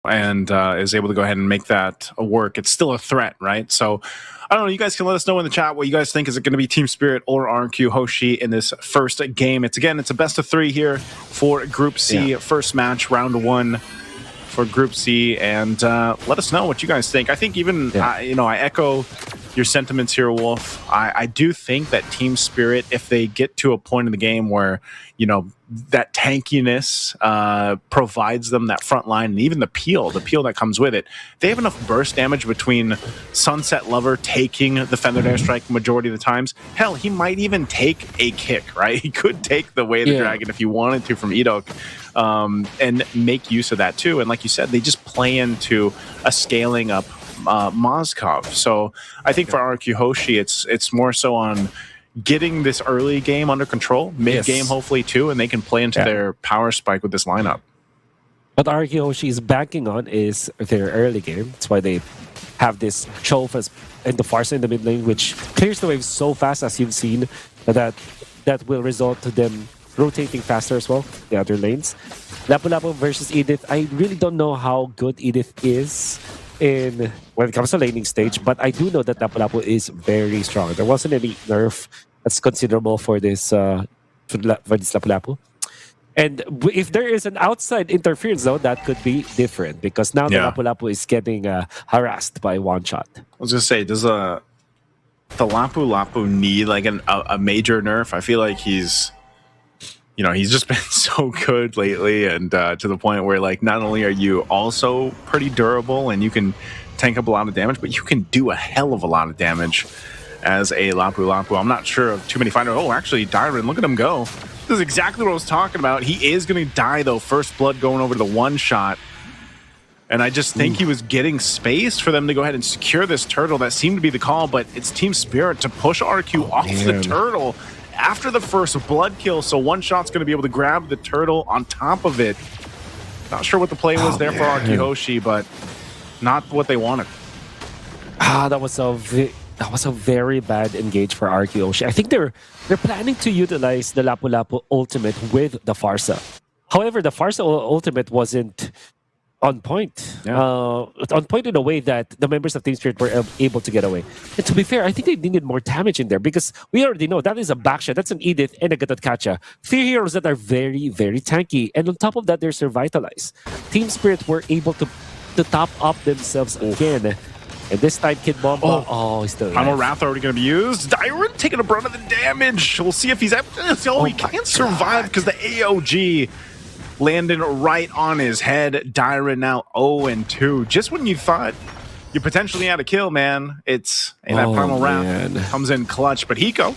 and is able to go ahead and make that work. It's still a threat, right? So I don't know. You guys can let us know in the chat what you guys think. Is it going to be Team Spirit or RRQ Hoshi in this first game? It's a best of 3 here for Group C. First match, round 1 for Group C, and let us know what you guys think. I think even I echo your sentiments here, Wolf. I do think that Team Spirit, if they get to a point in the game where that tankiness provides them that front line and even the peel that comes with it, they have enough burst damage between Sunset Lover taking the Feathered Airstrike majority of the times. Hell, he might even take a kick, right? He could take the Way of the Dragon if he wanted to from Edok, and make use of that too. And like you said, they just play into a scaling up Mozkov. So I think for RRQ Hoshi, it's more so on getting this early game under control, mid-game hopefully too, and they can play into their power spike with this lineup. What RRQ Hoshi is banking on is their early game. That's why they have this Chofas and the Farsa in the mid lane, which clears the wave so fast, as you've seen, that will result to them rotating faster as well, the other lanes. Lapu-Lapu versus Edith. I really don't know how good Edith is when it comes to laning stage, but I do know that Lapu-Lapu is very strong. There wasn't any nerf that's considerable for this Lapu-Lapu. And if there is an outside interference, though, that could be different, because now the Lapu-Lapu is getting harassed by one shot. I was gonna say, does the Lapu-Lapu need like a major nerf? I feel like he's just been so good lately, and to the point where, like, not only are you also pretty durable and you can tank up a lot of damage, but you can do a hell of a lot of damage as a Lapu-Lapu. I'm not sure of too many fighters. Oh, actually, Dyron, look at him go. This is exactly what I was talking about. He is going to die, though. First blood going over to the one shot. And I just think he was getting space for them to go ahead and secure this turtle. That seemed to be the call, but it's Team Spirit to push RQ off the turtle after the first blood kill, so one shot's going to be able to grab the turtle on top of it. Not sure what the play was there for RRQ Hoshi, but not what they wanted. That was a very bad engage for RRQ Hoshi. I think they're planning to utilize the Lapu-Lapu ultimate with the Farsa. However, the Farsa ultimate wasn't on point. On point in a way that the members of Team Spirit were able to get away. And to be fair, I think they needed more damage in there, because we already know that is a backshot. That's an Edith and a Gatotkacha. 3 heroes that are very, very tanky. And on top of that, they're Survitalized. Team Spirit were able to top up themselves again. And this time, Kid Bomba, he's still alive. Primal Wrath already going to be used. Dyron taking a brunt of the damage. We'll see if he's able to. He can't survive because the AOG landing right on his head. Dyron now 0-2. Just when you thought you potentially had a kill, man, that Primal Wrath comes in clutch. But Hiko,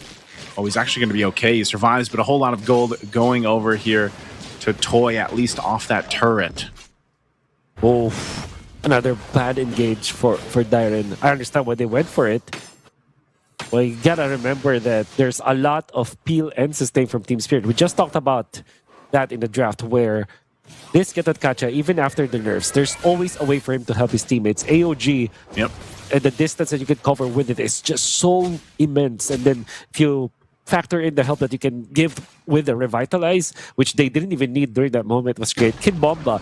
he's actually going to be okay. He survives, but a whole lot of gold going over here to Toy, at least off that turret. Another bad engage for Dyron. I understand why they went for it. Well, you gotta remember that there's a lot of peel and sustain from Team Spirit. We just talked about that in the draft, where this Gatotkacha, even after the nerfs, there's always a way for him to help his teammates. AOG, and the distance that you can cover with it is just so immense. And then if you factor in the help that you can give with the Revitalize, which they didn't even need during that moment, was great. Kid Bomba,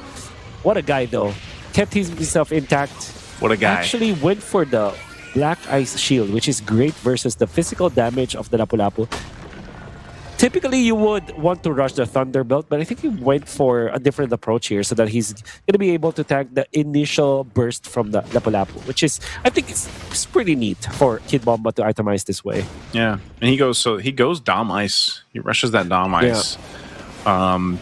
what a guy though. Kept himself intact. What a guy. Actually went for the Black Ice Shield, which is great versus the physical damage of the Lapu-Lapu. Typically, you would want to rush the Thunderbolt, but I think he went for a different approach here so that he's going to be able to tank the initial burst from the Lapu-Lapu, which is, I think it's pretty neat for Kid Bomba to itemize this way. Yeah, and he goes Dom Ice. He rushes that Dom Ice.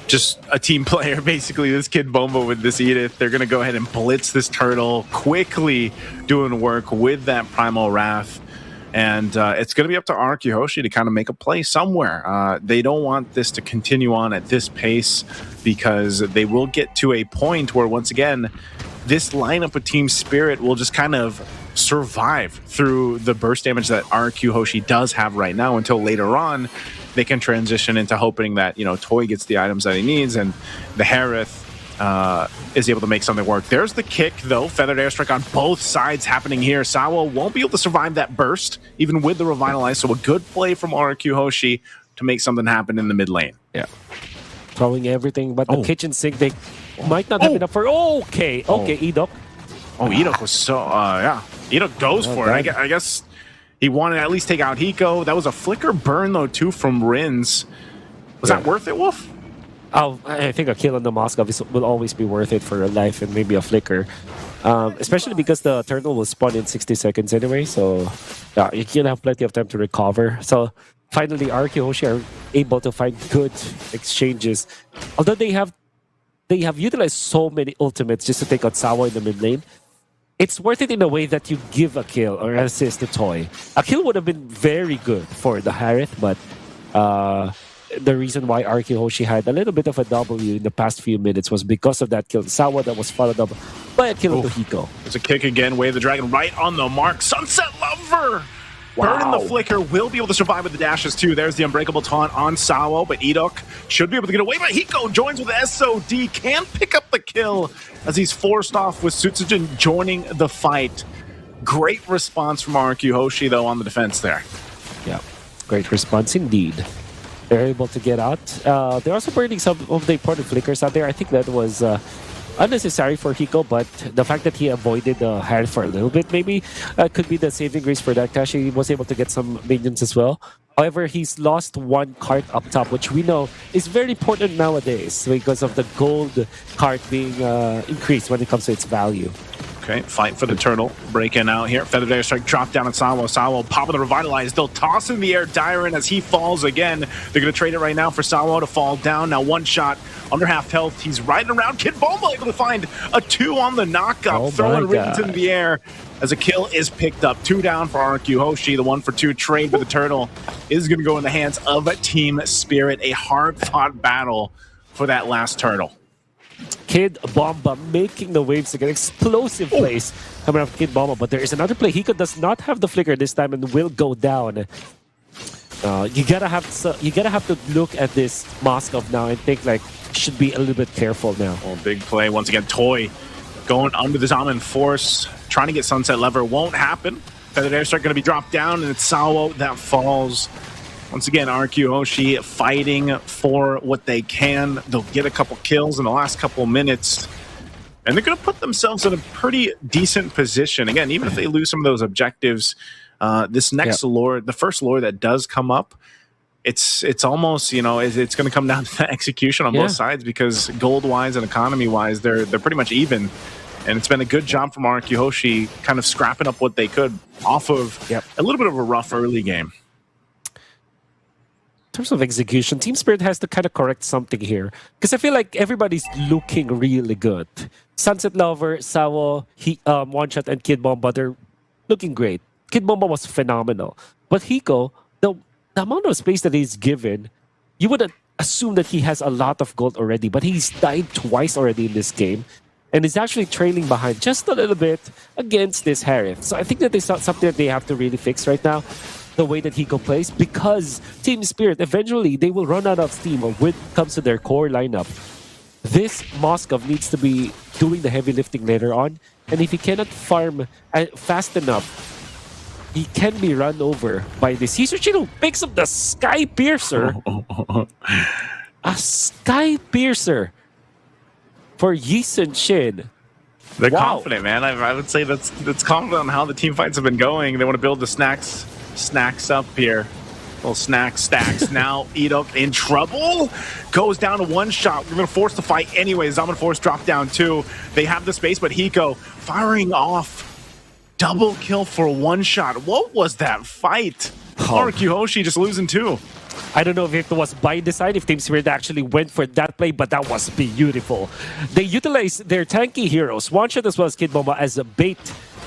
Just a team player, basically. This Kid Bomba with this Edith, they're going to go ahead and blitz this turtle, quickly doing work with that Primal Wrath. And it's going to be up to RRQ Hoshi to kind of make a play somewhere. They don't want this to continue on at this pace, because they will get to a point where, once again, this lineup of Team Spirit will just kind of survive through the burst damage that RRQ Hoshi does have right now, until later on they can transition into hoping that, Toy gets the items that he needs and the Harith is able to make something work. There's the kick, though. Feathered Airstrike on both sides happening here. Sawa won't be able to survive that burst, even with the Revitalize, so a good play from RRQ Hoshi to make something happen in the mid lane. Yeah. Throwing everything but the kitchen sink. They Might not have enough for... Okay, Edok. Oh, Edok was so... yeah. Edok goes for it. I guess he wanted to at least take out Hiko. That was a flicker burn, though, too, from Rins. Was that worth it, Wolf? Oh, I think a kill on the Moscow will always be worth it for a life and maybe a flicker. Especially because the turtle will spawn in 60 seconds anyway, so you can have plenty of time to recover. So finally, RRQ HOSHI are able to find good exchanges. Although they have utilized so many ultimates just to take out Sawa in the mid lane, it's worth it in a way that you give a kill or assist to Toy. A kill would have been very good for the Harith, but the reason why RRQ HOSHI had a little bit of a W in the past few minutes was because of that kill. Sawa that was followed up by a kill to Hiko. There's a kick again. Wave the Dragon right on the mark. Sunset Lover! Burning the flicker, will be able to survive with the dashes too. There's the Unbreakable Taunt on Sawo, but Edok should be able to get away. But Hiko joins with the SOD, can pick up the kill as he's forced off with Sutsujin joining the fight. Great response from RRQ HOSHI though on the defense there. Yeah, great response indeed. They're able to get out. They're also burning some of the important flickers out there. I think that was unnecessary for Hiko, but the fact that he avoided the hand for a little bit maybe could be the saving grace for that. He was able to get some minions as well. However, he's lost one cart up top, which we know is very important nowadays because of the gold cart being increased when it comes to its value. Okay, fight for the turtle. Breaking out here. Feathered Airstrike drop down on Sawo. Sawo popping the Revitalize. They'll toss in the air Dyron as he falls again. They're going to trade it right now for Sawo to fall down. Now one shot, under half health. He's riding around. Kid Bomba able to find a 2 on the knockup. Throwing rings in the air as a kill is picked up. 2 down for RRQ HOSHI. The 1-for-2 trade for the turtle is going to go in the hands of Team Spirit. A hard-fought battle for that last turtle. Kid Bomba making the waves again. Explosive plays coming out of Kid Bomba, but there is another play. Hiko does not have the flicker this time and will go down. You gotta have to look at this Moskov now and think like should be a little bit careful now. Oh, big play once again. Toy going under the Zaman Force, trying to get Sunset Lever. Won't happen. Feathered Airstrike going to be dropped down, and it's Sawo that falls. Once again, RRQ HOSHI fighting for what they can. They'll get a couple kills in the last couple minutes. And they're going to put themselves in a pretty decent position. Again, even if they lose some of those objectives, this next lore, the first lore that does come up, it's almost, you know, it's going to come down to the execution on both sides because gold-wise and economy-wise, they're pretty much even. And it's been a good job from RRQ HOSHI kind of scrapping up what they could off of a little bit of a rough early game. In terms of execution, Team Spirit has to kind of correct something here. Because I feel like everybody's looking really good. Sunset Lover, Sawo, One Shot, and Kid Bomba, they're looking great. Kid Bomba was phenomenal. But Hiko, the amount of space that he's given, you would assume that he has a lot of gold already. But he's died twice already in this game. And is actually trailing behind just a little bit against this Harith. So I think that is something that they have to really fix right now. The way that Hiko plays, because Team Spirit, eventually they will run out of steam when it comes to their core lineup. This Moskov needs to be doing the heavy lifting later on, and if he cannot farm fast enough, he can be run over by this. Hisachino picks up the Sky Piercer. A Sky Piercer for Yisun Shin. They're confident, man. I would say that's confident on how the team fights have been going. They want to build the snacks up here. Little snack stacks. Now Edok in trouble. Goes down to 1 shot. We're going to force the fight anyway. Zaman Force drop down 2. They have the space, but Hiko firing off. Double kill for 1 shot. What was that fight? RRQ HOSHI just losing 2. I don't know if it was by design, if Team Spirit actually went for that play, but that was beautiful. They utilized their tanky heroes, One Shot as well as Kid Bomba, as a bait.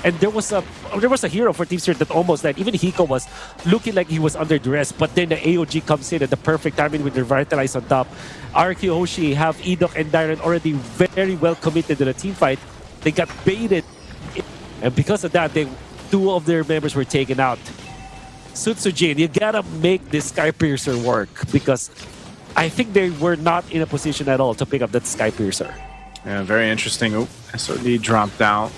And there was a hero for Team Spirit that almost died. Even Hiko was looking like he was under duress, but then the AOG comes in at the perfect timing with the Revitalize on top. RRQ HOSHI have Edok and Dyron already very well committed to the team fight. They got baited. And because of that, 2 of their members were taken out. Sutsujin, you gotta make this Sky Piercer work because I think they were not in a position at all to pick up that Sky Piercer. Yeah, very interesting. Oh, SOD dropped out.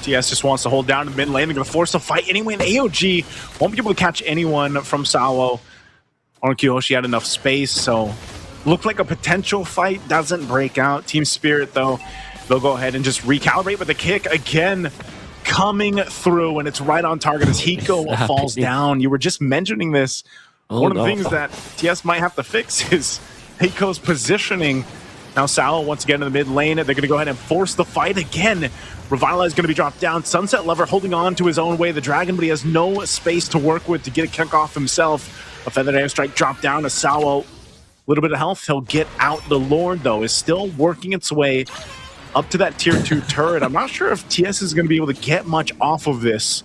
TS just wants to hold down to the mid lane. They're going to force the fight anyway. And AOG won't be able to catch anyone from Sawo. RRQ HOSHI had enough space, so Looked like a potential fight, doesn't break out. Team Spirit, though, they'll go ahead and just recalibrate with the kick again, coming through, and it's right on target as Hiko falls down. You were just mentioning this. One of the things that TS might have to fix is Hiko's positioning. Now Sao once again in the mid lane. They're going to go ahead and force the fight again. Revitalize going to be dropped down. Sunset Lover holding on to his own way. The Dragon, but he has no space to work with to get a kick off himself. A Feathered Airstrike dropped down to Sao. Little bit of health, he'll get out. The Lord, though, is still working its way up to that tier 2 turret. I'm not sure if TS is going to be able to get much off of this.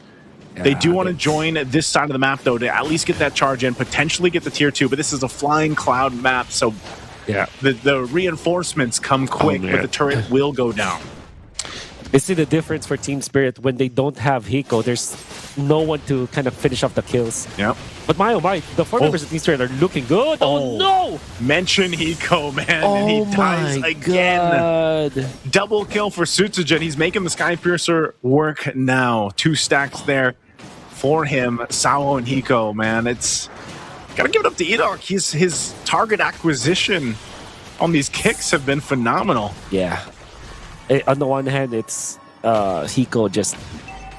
They do want to join this side of the map, though, to at least get that charge in, potentially get the tier 2, but this is a flying cloud map, so the reinforcements come quick, but the turret will go down. You see the difference for Team Spirit when they don't have Hiko. There's no one to kind of finish off the kills. Yep. But my oh my, the 4 members of Team Spirit are looking good. Oh no! Mention Hiko, man, and he dies again. God. Double kill for Sutsujin. He's making the Skypiercer work now. 2 stacks there for him. Sao and Hiko, man. It's gotta give it up to Edok. His target acquisition on these kicks have been phenomenal. Yeah. On the one hand, it's Hiko just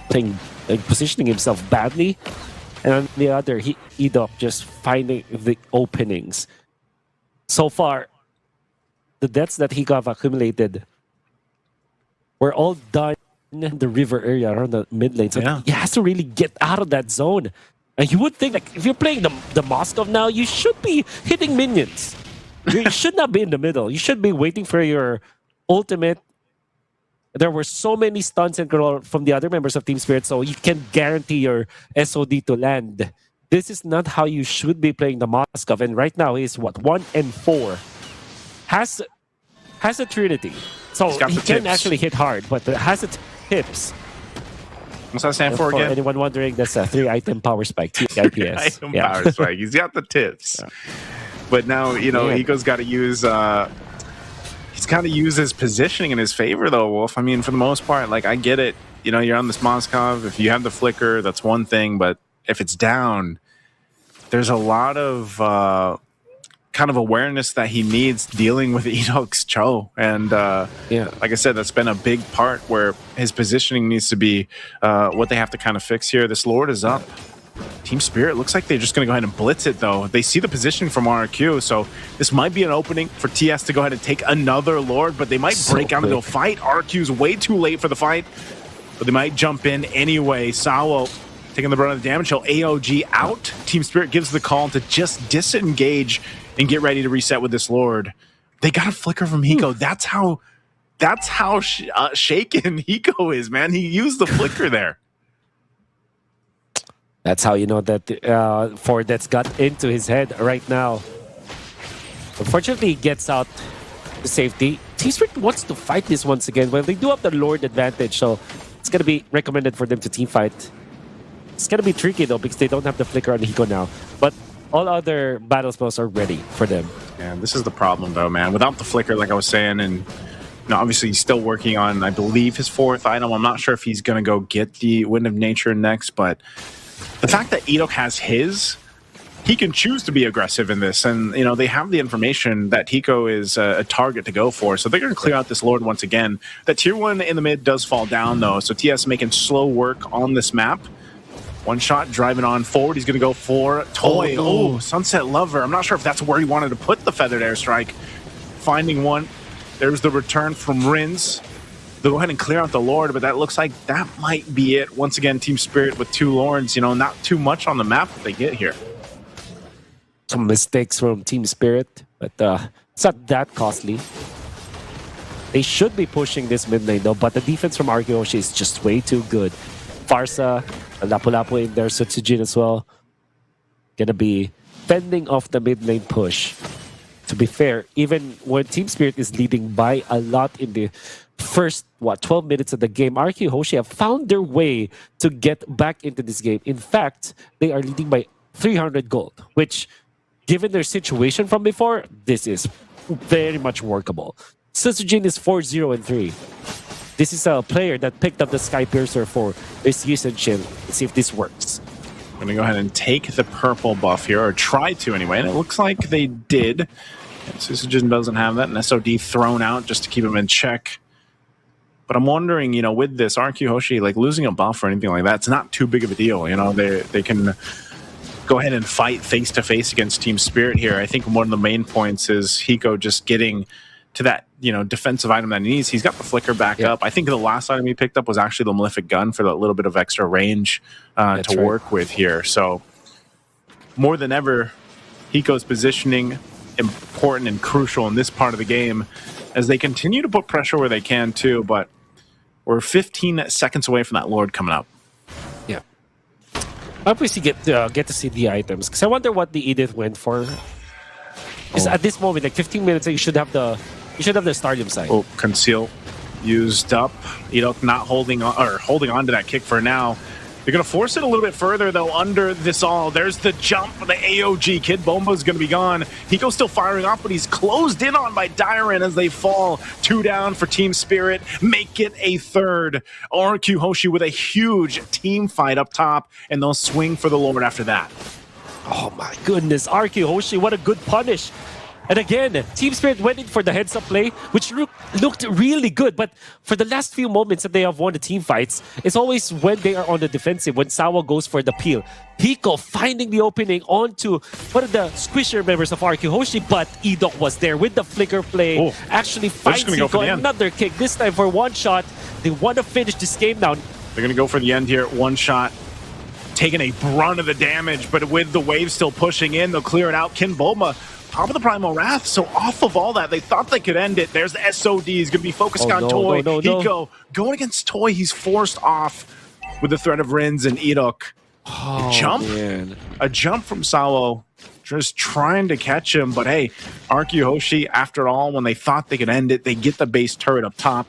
playing, positioning himself badly, and on the other, Edok just finding the openings. So far, the deaths that Hiko have accumulated were all done in the river area around the mid lane. So he has to really get out of that zone. And you would think, like, if you're playing the Moskov now, you should be hitting minions. You should not be in the middle. You should be waiting for your ultimate. There were so many stunts and from the other members of Team Spirit, so you can guarantee your SOD to land. This is not how you should be playing the Moskov. And right now, he's what, 1 and 4. Has a Trinity. So he can actually hit hard, but has the tips. What's that stand for again? Anyone wondering, that's a 3-item power spike. TIPS. Power spike. He's got the tips. But now, you know, Hiko's got to use... he's got to use his positioning in his favor, though, Wolf. I mean, for the most part, like, I get it. You know, you're on this Moskov. If you have the flicker, that's one thing. But if it's down, there's a lot of kind of awareness that he needs dealing with Edok's Cho. And like I said, that's been a big part where his positioning needs to be what they have to kind of fix here. This Lord is up. Team Spirit looks like they're just going to go ahead and blitz it, though. They see the positioning from RRQ, so this might be an opening for TS to go ahead and take another Lord, but they might break out into a fight. RRQ's way too late for the fight, but they might jump in anyway. Sao taking the brunt of the damage. He'll AOG out. Team Spirit gives the call to just disengage and get ready to reset with this Lord. They got a flicker from Hiko. That's how shaken Hiko is, man. He used the flicker there. That's how you know that Ford that's got into his head right now. Unfortunately, he gets out to safety. Team Spirit wants to fight this once again. Well, they do have the Lord advantage, so it's going to be recommended for them to team fight. It's going to be tricky, though, because they don't have the flicker on Hiko now. But all other battle spells are ready for them. Yeah, this is the problem, though, man. Without the flicker, like I was saying, and obviously he's still working on, I believe, his 4th item. I'm not sure if he's going to go get the Wind of Nature next, but the fact that Edok has his, he can choose to be aggressive in this. And, you know, they have the information that Hiko is a target to go for. So they're going to clear out this Lord once again. That tier 1 in the mid does fall down, though. So TS making slow work on this map. One shot driving on forward. He's going to go for Toy. Oh, Sunset Lover. I'm not sure if that's where he wanted to put the Feathered Airstrike. Finding one. There's the return from Rins. They'll go ahead and clear out the Lord, but that looks like that might be it. Once again, Team Spirit with 2 Lords, you know, not too much on the map that they get here. Some mistakes from Team Spirit, but it's not that costly. They should be pushing this mid lane, though, but the defense from RRQ HOSHI is just way too good. Farsa, Lapu-Lapu in there, Sutsujin as well. Gonna be fending off the mid lane push. To be fair, even when Team Spirit is leading by a lot in the first 12 minutes of the game, RRQ HOSHI have found their way to get back into this game. In fact, they are leading by 300 gold, which, given their situation from before, this is very much workable. Sutsujin is 4-0-3. This is a player that picked up the Skypiercer for this usage shield. Let's see if this works. I'm going to go ahead and take the purple buff here, or try to anyway, and it looks like they did. Susujin doesn't have that, and SOD thrown out just to keep him in check. But I'm wondering, with this RRQ HOSHI, like losing a buff or anything like that, it's not too big of a deal. They can go ahead and fight face to face against Team Spirit here. I think one of the main points is Hiko just getting to that defensive item that he needs. He's got the flicker back up. I think the last item he picked up was actually the Malefic Gun for that little bit of extra range to work with here. So more than ever, Hiko's positioning important and crucial in this part of the game as they continue to put pressure where they can too. But we're 15 seconds away from that Lord coming up. Yeah. I hope we get to see the items, because I wonder what the Edith went for. Because at this moment, like 15 minutes, you should have the stadium side. Oh, conceal used up. Not holding on to that kick for now. They're going to force it a little bit further, though, under this all. There's the jump. The AOG. Kid Bomba's going to be gone. Hiko's still firing off, but he's closed in on by Dyron as they fall. 2 down for Team Spirit. Make it a third. RRQ HOSHI with a huge team fight up top, and they'll swing for the Lord after that. Oh my goodness. RRQ HOSHI, what a good punish. And again, Team Spirit went in for the heads-up play, which looked really good. But for the last few moments that they have won the team fights, it's always when they are on the defensive, when Sawa goes for the peel. Hiko finding the opening onto one of the squisher members of RRQ HOSHI, but Edok was there with the flicker play. Actually finds Hiko another kick, this time for one shot. They want to finish this game now. They're going to go for the end here. One shot. Taking a brunt of the damage, but with the wave still pushing in, they'll clear it out. Kinboma, top of the Primal Wrath, so off of all that, they thought they could end it. There's the SOD, he's going to be focusing on Toy. Hiko going against Toy, he's forced off with the threat of Rins and Edok. A jump from Sawo, just trying to catch him, but hey, RRQ HOSHI, after all, when they thought they could end it, they get the base turret up top,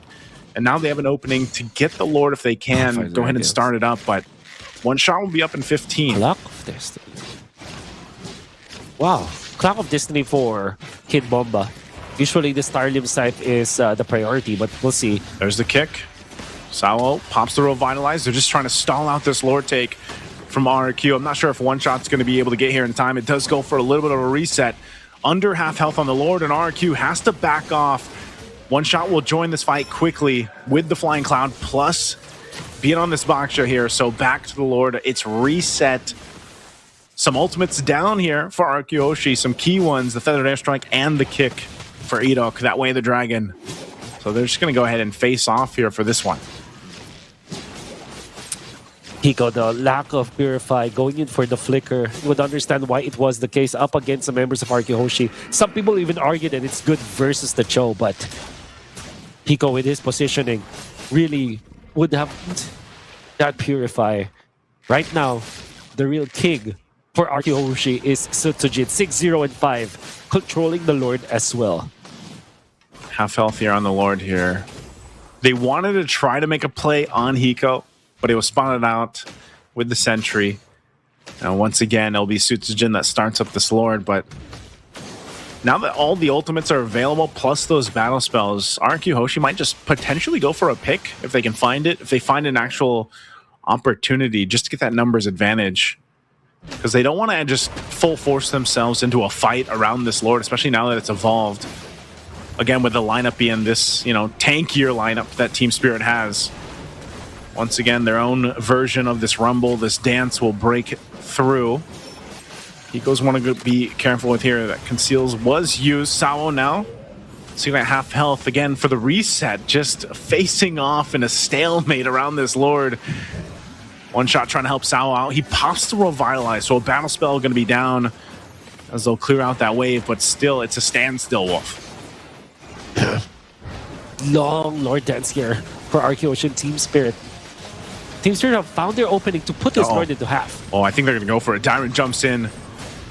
and now they have an opening to get the Lord if they can. Go ahead and start it up, but one shot will be up in 15. Clock of Destiny. Wow. Clock of Destiny for Kid Bomba. Usually the Starlim site is the priority, but we'll see. There's the kick. Sawo pops the Revitalize. They're just trying to stall out this Lord take from RRQ. I'm not sure if one shot's going to be able to get here in time. It does go for a little bit of a reset. Under half health on the Lord, and RRQ has to back off. One shot will join this fight quickly with the Flying Cloud, plus being on this Baksha here. So back to the Lord. It's reset. Some ultimates down here for RRQ HOSHI. Some key ones, the Feathered Airstrike and the kick for Edok. That way the Dragon. So they're just going to go ahead and face off here for this one. Hiko, the lack of Purify, going in for the flicker. You would understand why it was the case up against the members of RRQ HOSHI. Some people even argue that it's good versus the Cho, but Hiko with his positioning really would have that Purify. Right now, the real king for RRQ HOSHI is Sutsujin, 6-0 and 5, controlling the Lord as well. Half health here on the Lord here. They wanted to try to make a play on Hiko, but it was spotted out with the Sentry. Now, once again, it'll be Sutsujin that starts up this Lord, but now that all the ultimates are available, plus those battle spells, RRQ HOSHI might just potentially go for a pick if they can find it, if they find an actual opportunity just to get that numbers advantage. Because they don't want to just full force themselves into a fight around this Lord, especially now that it's evolved. Again, with the lineup being this, tankier lineup that Team Spirit has. Once again, their own version of this rumble, this dance will break through. Hiko's want to be careful with here. That conceals was used. Sawo now seeing that half health again for the reset, just facing off in a stalemate around this Lord. One shot trying to help Sawo out. He pops the Revitalize, so a battle spell going to be down as they'll clear out that wave, but still, it's a standstill, Wolf. Long Lord dance here for RRQ HOSHI Team Spirit. Team Spirit have found their opening to put this Lord into half. Oh, I think they're going to go for it. Dyron jumps in.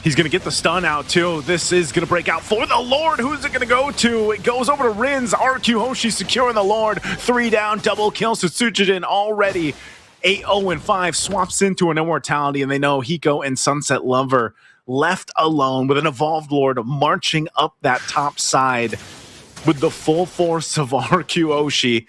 He's going to get the stun out, too. This is going to break out for the Lord. Who's it going to go to? It goes over to Rins. RRQ HOSHI securing the Lord. 3 down, double kill. Sutsujin already 8-0 and 5. Swaps into an Immortality, and they know Hiko and Sunset Lover left alone with an Evolved Lord marching up that top side with the full force of RRQ HOSHI.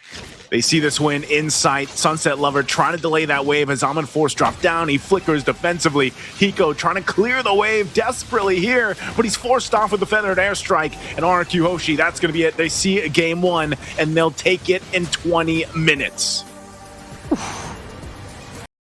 They see this win in sight. Sunset Lover trying to delay that wave as Almond Force dropped down. He flickers defensively. Hiko trying to clear the wave desperately here, but he's forced off with the feathered airstrike. And RRQ Hoshi, that's going to be it. They see game one, and they'll take it in 20 minutes.